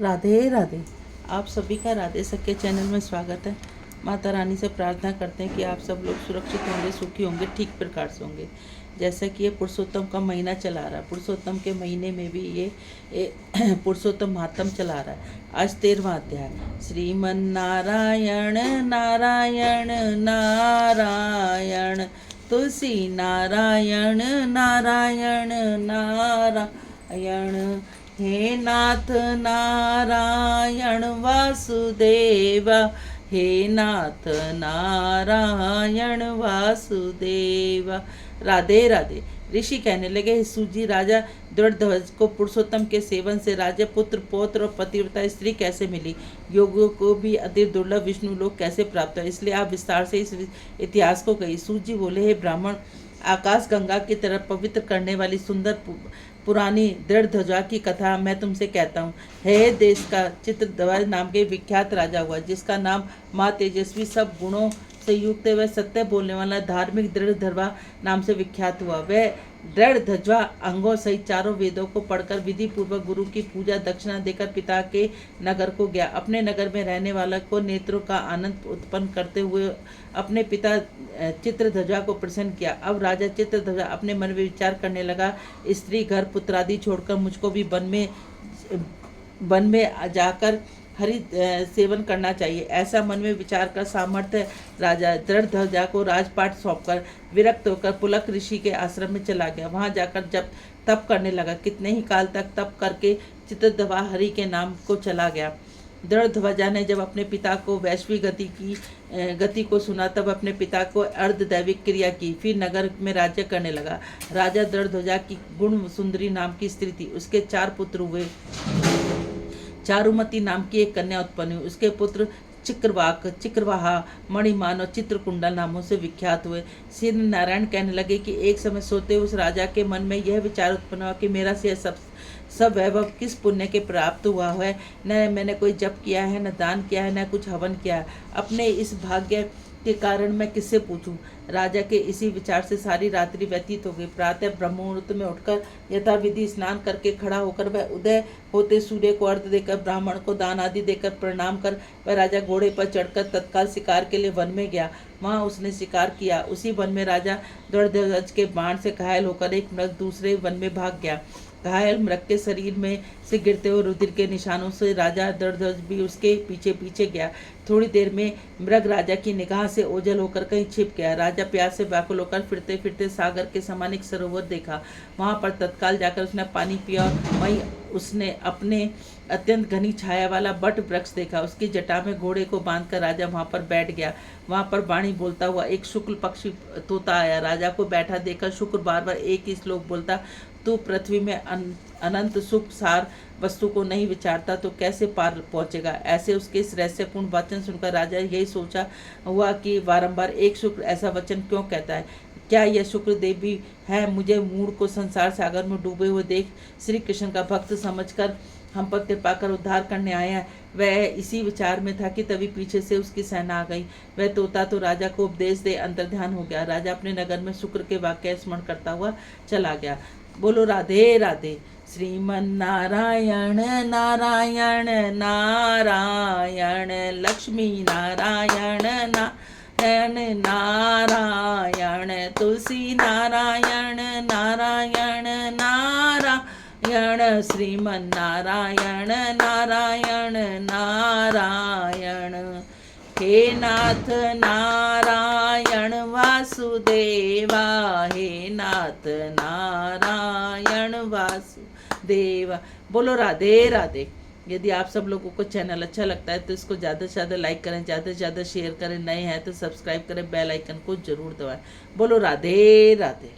राधे राधे। आप सभी का राधे सखी चैनल में स्वागत है। माता रानी से प्रार्थना करते हैं कि आप सब लोग सुरक्षित होंगे, सुखी होंगे, ठीक प्रकार से होंगे। जैसा कि ये पुरुषोत्तम का महीना चला रहा है, पुरुषोत्तम के महीने में भी ये पुरुषोत्तम महात्म चला रहा है। आज 13वां अध्याय। श्रीमन नारायण नारायण नारायण, तुलसी नारायण नारायण नारायण, हे नाथ नारायण वासुदेवा, हे नाथ नारायण वासुदेवा। राधे राधे। ऋषि कहने लगे, हे सूजी राजा दृढ़ध्वज को पुरुषोत्तम के सेवन से राज्य, पुत्र, पौत्र और पतिव्रता स्त्री कैसे मिली? योगियों को भी अति दुर्लभ विष्णु लोक कैसे प्राप्त हुआ? इसलिए आप विस्तार से इस इतिहास को कही। सूजी बोले, हे ब्राह्मण, आकाश गंगा की तरफ पवित्र करने वाली सुंदर पुरानी दृढ़ ध्वजा की कथा मैं तुमसे कहता हूँ। है देश का चित्रध्वज नाम के विख्यात राजा हुआ, जिसका नाम माँ तेजस्वी, सब गुणों से युक्त व सत्य बोलने वाला, धार्मिक दृढ़ ध्वजा नाम से विख्यात हुआ। वह दृढ़ ध्वजा अंगों सहित चारों वेदों को पढ़कर विधि पूर्वक गुरु की पूजा दक्षिणा देकर पिता के नगर को गया। अपने नगर में रहने वाला को नेत्रों का आनंद उत्पन्न करते हुए अपने पिता चित्रध्वजा को प्रसन्न किया। अब राजा चित्रध्वजा अपने मन में विचार करने लगा, स्त्री, घर, पुत्र आदि छोड़कर मुझको भी वन में जाकर हरि सेवन करना चाहिए। ऐसा मन में विचार कर सामर्थ्य राजा दृढ़ ध्वजा को राजपाट सौंपकर विरक्त होकर पुलक ऋषि के आश्रम में चला गया। वहां जाकर जब तप करने लगा। कितने ही काल तक तप करके चित्रध्वजा हरि के नाम को चला गया। दृढ़ ध्वजा ने जब अपने पिता को वैश्विक गति को सुना, तब अपने पिता को अर्धदैविक क्रिया की, फिर नगर में राज्य करने लगा। राजा दृढ़ ध्वजा की गुण सुंदरी नाम की स्त्री थी। उसके 4 पुत्र हुए। चारुमती नाम की एक कन्या उत्पन्न हुई। उसके पुत्र चिक्रवाक, चिक्रवाहा, मणिमान और चित्रकुंडल नामों से विख्यात हुए। श्री नारायण कहने लगे कि एक समय सोते उस राजा के मन में यह विचार उत्पन्न हुआ कि मेरा से सब वैभव किस पुण्य के प्राप्त हुआ है। न मैंने कोई जप किया है, न दान किया है, न कुछ हवन किया है। अपने इस भाग्य के कारण मैं किससे पूछूं? राजा के इसी विचार से सारी रात्रि व्यतीत हो गई। प्रातः ब्रह्ममुहूर्त में उठकर यथाविधि स्नान करके खड़ा होकर वह उदय होते सूर्य को अर्घ्य देकर, ब्राह्मण को दान आदि देकर प्रणाम कर वह राजा घोड़े पर चढ़कर तत्काल शिकार के लिए वन में गया। वहां उसने शिकार किया। उसी वन में राजा दृढ़ध्वज के बाण से घायल होकर एक मृग दूसरे वन में भाग गया। घायल मृग के शरीर में से गिरते हुए रुधिर के निशानों से राजा दृढ़ध्वज भी उसके पीछे पीछे गया। थोड़ी देर में मृग राजा की निगाह से ओझल होकर कहीं छिप गया। राजा प्यास से व्याकुल होकर फिरते फिरते सागर के समान एक सरोवर देखा। वहां पर तत्काल जाकर उसने पानी पिया। वहीं उसने अपने अत्यंत घनी छाया वाला बट वृक्ष देखा। उसकी जटा में घोड़े को बांधकर राजा वहां पर बैठ गया। वहां पर वाणी बोलता हुआ एक शुक्ल पक्षी तोता आया। राजा को बैठा देखकर शुक्र बार बार एक ही श्लोक बोलता, तू पृथ्वी में अनंत सुख सार वस्तु को नहीं विचारता तो कैसे पार पहुंचेगा? ऐसे उसके इस रहस्यपूर्ण वचन सुनकर राजा यही सोचा हुआ कि बारंबार एक शुक्र ऐसा वचन क्यों कहता है? क्या यह शुक्र देवी है? मुझे मूढ़ को संसार सागर में डूबे हुए देख श्री कृष्ण का भक्त समझकर हम पर कृपा कर उद्धार करने आया है। वह इसी विचार में था कि तभी पीछे से उसकी सेना आ गई। वह तोता तो राजा को उपदेश दे अंतर्ध्यान हो गया। राजा अपने नगर में शुक्र के वाक्य स्मरण करता हुआ चला गया। बोलो राधे राधे। श्रीमन नारायण नारायण नारायण, लक्ष्मी नारायण नारायण नारायण, तुलसी नारायण नारायण नारायण, श्रीमन नारायण नारायण नारायण, हे नाथ नारायण वासुदेवा, हे नाथ नारायण वासुदेवा। बोलो राधे राधे। यदि आप सब लोगों को चैनल अच्छा लगता है तो इसको ज़्यादा से ज़्यादा लाइक करें, ज़्यादा से ज़्यादा शेयर करें। नए हैं तो सब्सक्राइब करें, बेल आइकन को जरूर दबाएं। बोलो राधे राधे।